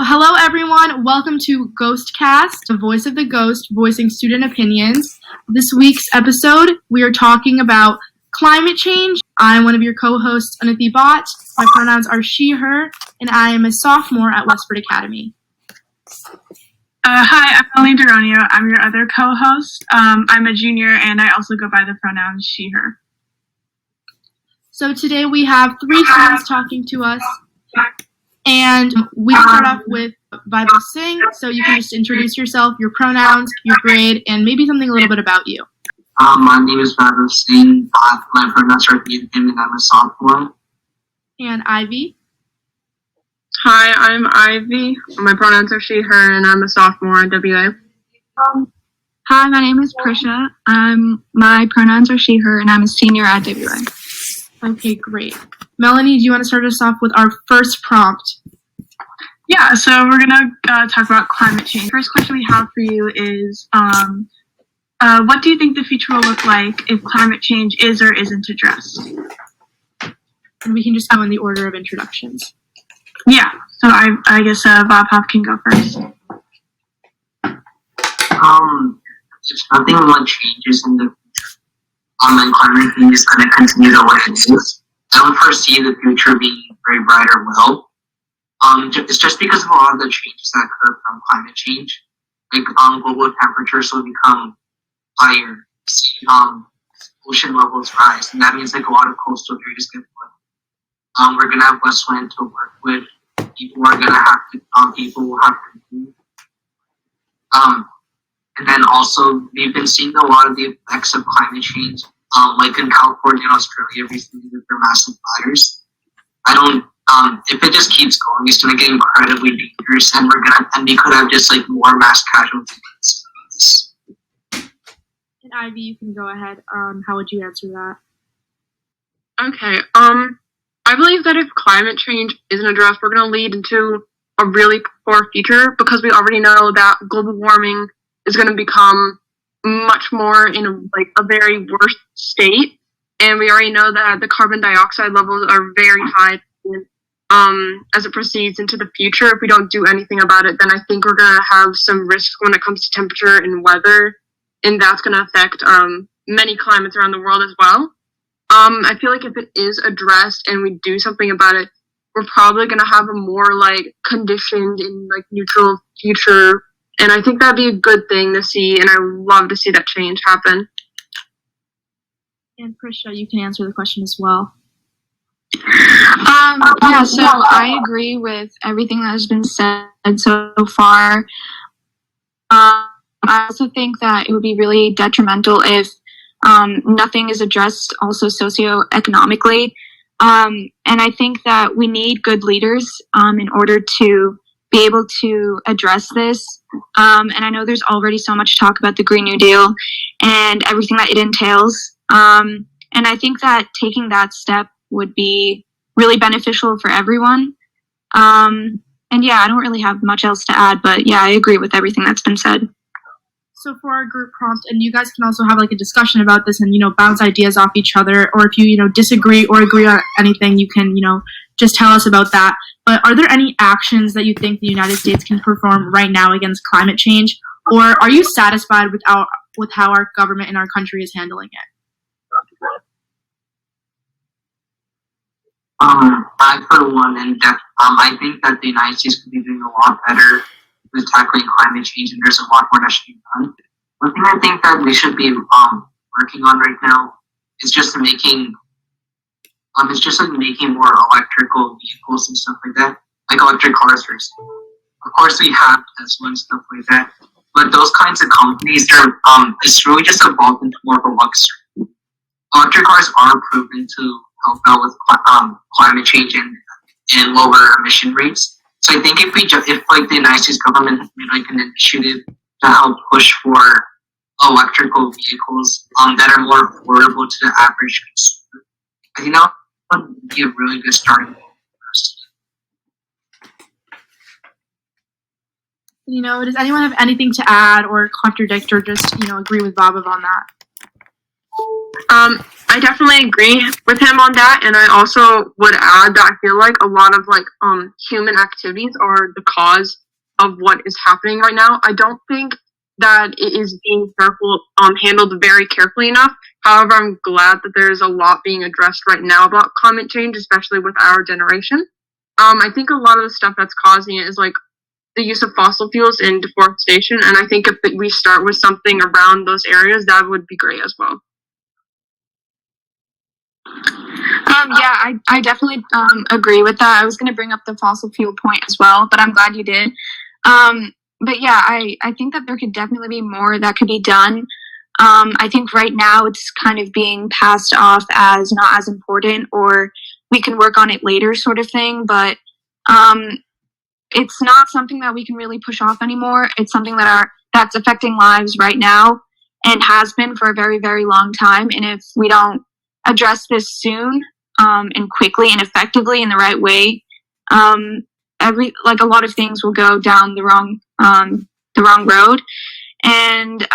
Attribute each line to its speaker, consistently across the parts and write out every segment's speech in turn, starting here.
Speaker 1: Well, hello everyone. Welcome to GhostCast, the voice of the ghost, voicing student opinions. This week's episode, we are talking about climate change. I'm one of your co-hosts, Unnati Bhat. My pronouns are she, her, and I am a sophomore at Westford Academy.
Speaker 2: Hi, I'm Melanie Duronio. I'm your other co-host. I'm a junior, and I also go by the pronouns she, her.
Speaker 1: So today we have three students talking to us. And we start off with Bible Sing, so you can just introduce yourself, your pronouns, your grade, and maybe something a little bit about you.
Speaker 3: My name is Bhat Singh. My pronouns are he, him, and I'm a sophomore.
Speaker 1: And Ivy.
Speaker 2: Hi, I'm Ivy. My pronouns are she, her, and I'm a sophomore at WA.
Speaker 4: Hi, my name is Prisha. My pronouns are she, her, and I'm a senior at WA.
Speaker 1: Okay, great. Melanie, do you want to start us off with our first prompt?
Speaker 2: Yeah, so we're going to talk about climate change. First question we have for you is, what do you think the future will look like if climate change is or isn't addressed?
Speaker 1: And we can just go in the order of introductions.
Speaker 2: Yeah, so I guess Bhat can go first.
Speaker 3: If nothing much changes in the future, and climate change is going to continue the way it is, I don't foresee the future being very bright or well. It's just because of a lot of the changes that occur from climate change. Like, global temperatures will become higher, ocean levels rise, and that means like a lot of coastal areas get flooded. We're gonna have less land to work with. People will have to move. And then also, we've been seeing a lot of the effects of climate change, like in California and Australia recently with their massive fires. If it just keeps going, it's gonna get incredibly dangerous, and we could have just like more mass casualties.
Speaker 1: And Ivy, you can go ahead. How would you answer that?
Speaker 2: Okay. I believe that if climate change isn't addressed, we're going to lead into a really poor future because we already know that global warming is going to become much more in a very worse state, and we already know that the carbon dioxide levels are very high. As it proceeds into the future, if we don't do anything about it, then I think we're going to have some risks when it comes to temperature and weather, and that's going to affect many climates around the world as well. I feel like if it is addressed and we do something about it, we're probably going to have a more conditioned and neutral future, and I think that'd be a good thing to see, and I would love to see that change happen.
Speaker 1: And Prisha, you can answer the question as well.
Speaker 4: So I agree with everything that has been said so far. I also think that it would be really detrimental if nothing is addressed also socioeconomically. And I think that we need good leaders in order to be able to address this. And I know there's already so much talk about the Green New Deal and everything that it entails. And I think that taking that step would be really beneficial for everyone. And yeah, I don't really have much else to add, but yeah, I agree with everything that's been said.
Speaker 1: So for our group prompt, and you guys can also have a discussion about this and, bounce ideas off each other, or if you, disagree or agree on anything, you can, just tell us about that. But are there any actions that you think the United States can perform right now against climate change? Or are you satisfied with how our government and our country is handling it?
Speaker 3: I, for one, I think that the United States could be doing a lot better with tackling climate change, and there's a lot more that should be done. One thing I think that we should be working on right now is just making more electrical vehicles and stuff like that, like electric cars, for example. Of course, we have Tesla and stuff like that, but those kinds of companies, it's really just evolved into more of a luxury. Electric cars are proven to help out with climate change and lower emission rates. So I think if the United States government made an initiative to help push for electrical vehicles that are more affordable to the average consumer, I think that would be a really good starting point for us.
Speaker 1: Does anyone have anything to add or contradict or just, agree with Bob on that?
Speaker 2: I definitely agree with him on that, and I also would add that I feel like a lot of human activities are the cause of what is happening right now. I don't think that it is being handled very carefully enough. However, I'm glad that there's a lot being addressed right now about climate change, especially with our generation. I think a lot of the stuff that's causing it is the use of fossil fuels and deforestation, and I think if we start with something around those areas, that would be great as well.
Speaker 4: Yeah, I definitely agree with that. I was going to bring up the fossil fuel point as well, but I'm glad you did. But yeah, I think that there could definitely be more that could be done. I think right now it's kind of being passed off as not as important, or we can work on it later sort of thing, but it's not something that we can really push off anymore. It's something that's affecting lives right now and has been for a very, very long time. And if we don't address this soon and quickly and effectively in the right way, a lot of things will go down the wrong road. And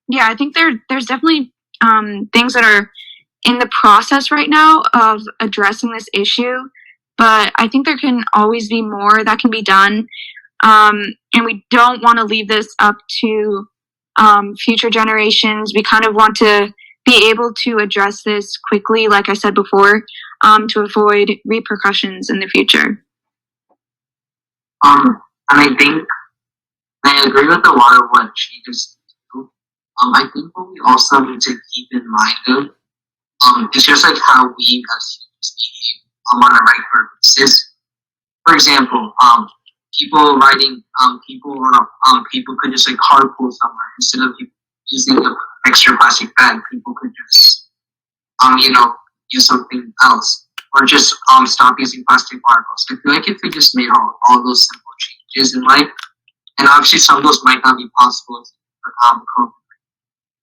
Speaker 4: yeah, I think there's definitely things that are in the process right now of addressing this issue, but I think there can always be more that can be done. And we don't want to leave this up to future generations. We kind of want to be able to address this quickly, like I said before, to avoid repercussions in the future.
Speaker 3: And I think I agree with a lot of what she just said. I think what we also need to keep in mind though, it's just how we as humans behave on a regular basis. For example, people could just carpool somewhere instead of using an extra plastic bag. People could just use something else, or just stop using plastic bottles. I feel like if we just made all those simple changes in life, and obviously some of those might not be possible for COVID.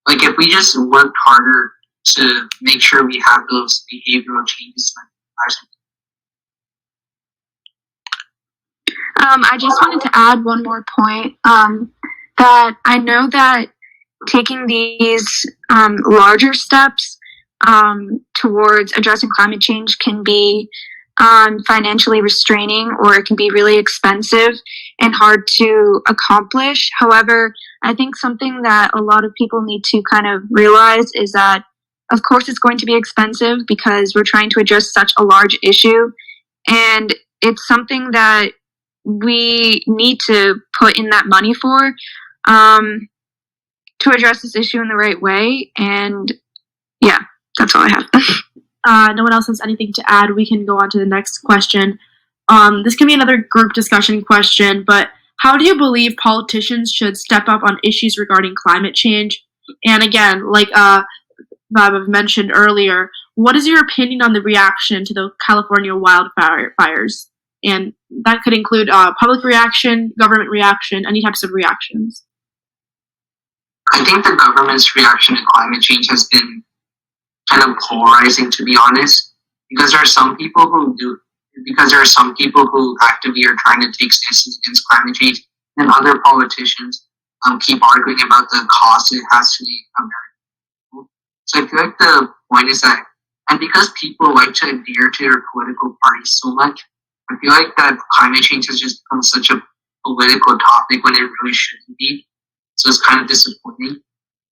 Speaker 3: If we just worked harder to make sure we have those behavioral changes.
Speaker 4: I just wanted to add one more point, that I know that taking these larger steps towards addressing climate change can be financially restraining, or it can be really expensive and hard to accomplish. However, I think something that a lot of people need to kind of realize is that, of course, it's going to be expensive because we're trying to address such a large issue, and it's something that we need to put in that money for to address this issue in the right way. And yeah, that's all I have.
Speaker 1: No one else has anything to add, we can go on to the next question. This can be another group discussion question, but how do you believe politicians should step up on issues regarding climate change? And again, like Bob mentioned earlier, what is your opinion on the reaction to the California wildfires? And that could include public reaction, government reaction, any types of reactions.
Speaker 3: I think the government's reaction to climate change has been kind of polarizing, to be honest, because there are some people who actively are trying to take stances against climate change, and other politicians keep arguing about the cost it has to the American people. So I feel like the point is that, and because people like to adhere to their political parties so much, I feel like that climate change has just become such a political topic when it really shouldn't be. So it's kind of disappointing.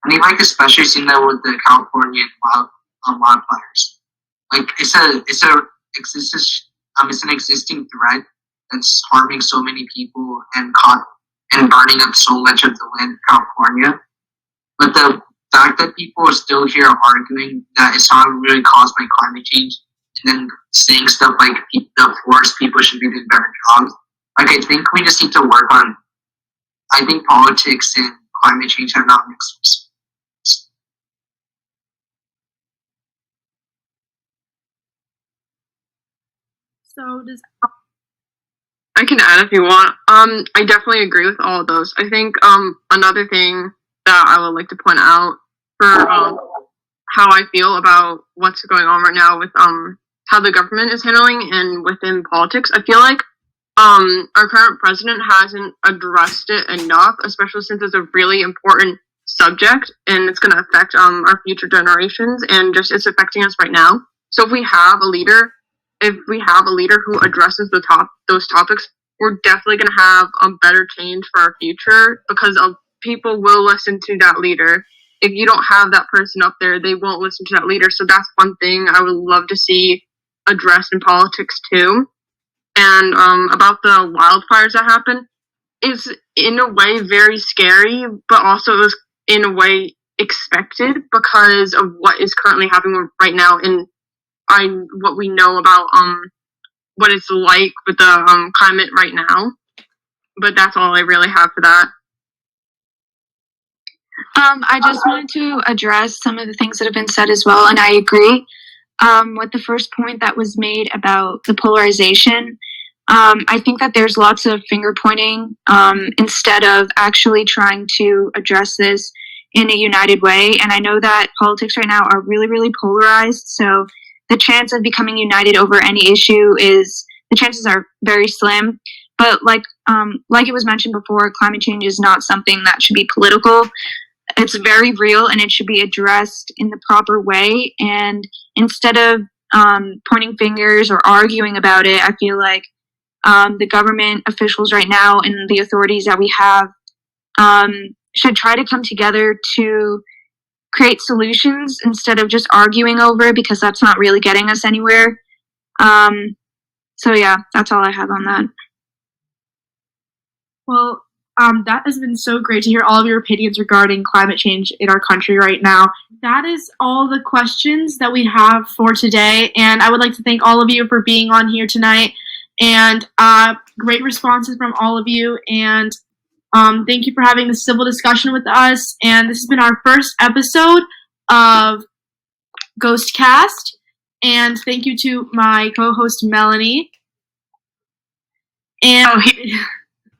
Speaker 3: I mean, especially seeing that with the California wildfires. It's an existing threat that's harming so many people and burning up so much of the land in California. But the fact that people are still here arguing that it's not really caused by climate change, and then saying stuff like the forest people should be doing better jobs. I think we just need to work on. I think politics and climate change have not mixed.
Speaker 1: So does
Speaker 2: I can add if you want. I definitely agree with all of those. I think another thing that I would like to point out for how I feel about what's going on right now with how the government is handling and within politics, I feel like our current president hasn't addressed it enough, especially since it's a really important subject, and it's going to affect our future generations, and just it's affecting us right now. So if we have a leader who addresses those topics, we're definitely going to have a better change for our future, because people will listen to that leader. If you don't have that person up there, they won't listen to that leader. So that's one thing I would love to see addressed in politics too. And about the wildfires that happened, is in a way very scary, but also it was in a way expected because of what is currently happening right now, and what we know about what it's like with the climate right now. But that's all I really have for that.
Speaker 4: I just wanted to address some of the things that have been said as well, and I agree with the first point that was made about the polarization. I think that there's lots of finger pointing instead of actually trying to address this in a united way. And I know that politics right now are really, really polarized. So the chance of becoming united over any issue the chances are very slim. But like it was mentioned before, climate change is not something that should be political. It's very real, and it should be addressed in the proper way. And instead of pointing fingers or arguing about it, I feel like the government officials right now and the authorities that we have should try to come together to create solutions instead of just arguing over it, because that's not really getting us anywhere. So yeah, that's all I have on that.
Speaker 1: Well, that has been so great to hear all of your opinions regarding climate change in our country right now. That is all the questions that we have for today, and I would like to thank all of you for being on here tonight, and great responses from all of you, and thank you for having this civil discussion with us. And this has been our first episode of GhostCast, and thank you to my co-host Melanie. And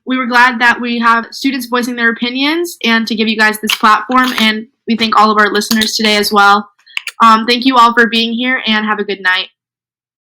Speaker 1: we were glad that we have students voicing their opinions and to give you guys this platform, and we thank all of our listeners today as well. Thank you all for being here, and have a good night.